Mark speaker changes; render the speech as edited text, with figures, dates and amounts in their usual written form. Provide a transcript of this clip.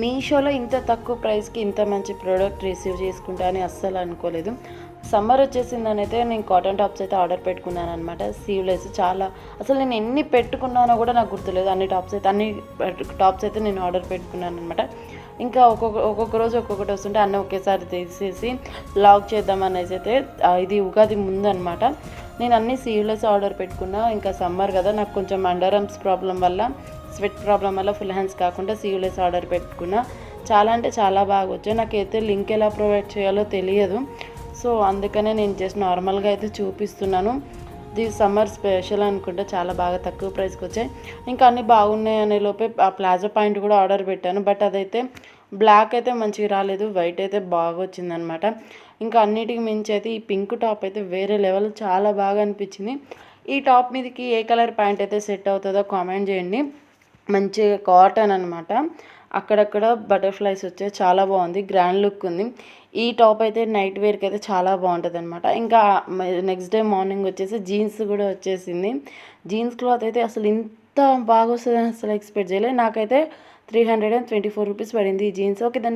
Speaker 1: మీషోలో ఇంత తక్కువ ప్రైస్‌కి ఇంత మంచి ప్రోడక్ట్ రిసీవ్ చేసుకుంటా అని అస్సలు అనుకోలేదు. సమ్మర్ వచ్చేసిందని అయితే నేను కాటన్ టాప్స్ అయితే ఆర్డర్ పెట్టుకున్నాననమాట. స్లీవ్‌లెస్ చాలా అసలు నేను ఎన్ని పెట్టుకున్నానో కూడా నాకు గుర్తులేదు. అన్ని టాప్స్ అయితే నేను ఆర్డర్ పెట్టుకున్నాననమాట. ఇంకా ఒక్కొక్క రోజు ఒక్కొక్కటి వస్తుంటే అన్నీ ఒకేసారి తీసేసి లాగ్ చేద్దామనేసి అయితే ఇది ఉగాది ముందనమాట. నేను అన్నీ స్లీవ్‌లెస్ ఆర్డర్ పెట్టుకున్నా. ఇంకా సమ్మర్ కదా, నాకు కొంచెం అండర్ ఆర్మ్స్ ప్రాబ్లం వల్ల, స్వెట్ ప్రాబ్లం వల్ల ఫుల్ హ్యాండ్స్ కాకుండా స్లీవ్‌లెస్ ఆర్డర్ పెట్టుకున్నా. చాలా అంటే చాలా బాగా వచ్చాయి. నాకైతే లింక్ ఎలా ప్రొవైడ్ చేయాలో తెలియదు. సో అందుకనే నేను జస్ట్ నార్మల్గా అయితే చూపిస్తున్నాను. ఇది సమ్మర్ స్పెషల్ అనుకుంటే చాలా బాగా తక్కువ ప్రైస్కి వచ్చాయి. ఇంకా అన్నీ బాగున్నాయి అనే లోపే ఆ ప్లాజో పాయింట్ కూడా ఆర్డర్ పెట్టాను. బట్ అదైతే బ్లాక్ అయితే మంచిగా రాలేదు, వైట్ అయితే బాగా వచ్చిందనమాట. ఇంకా అన్నిటికి మించి అయితే ఈ పింక్ టాప్ అయితే వేరే లెవెల్, చాలా బాగా అనిపించింది. ఈ టాప్ మీదకి ఏ కలర్ ప్యాంట్ అయితే సెట్ అవుతుందో కామెంట్ చేయండి. మంచిగా కాటన్ అనమాట, అక్కడక్కడ బటర్ఫ్లైస్ వచ్చాయి, చాలా బాగుంది, గ్రాండ్ లుక్ ఉంది. ఈ టాప్ అయితే నైట్ వేర్కి అయితే చాలా బాగుంటుంది అనమాట. ఇంకా నెక్స్ట్ డే మార్నింగ్ వచ్చేసి జీన్స్ కూడా వచ్చేసింది. జీన్స్ క్లాత్ అయితే అసలు ఇంత బాగా వస్తుందని అసలు ఎక్స్పెక్ట్ చేయలేదు. నాకైతే 324 రూపీస్ పడింది ఈ జీన్స్. ఓకే, దాని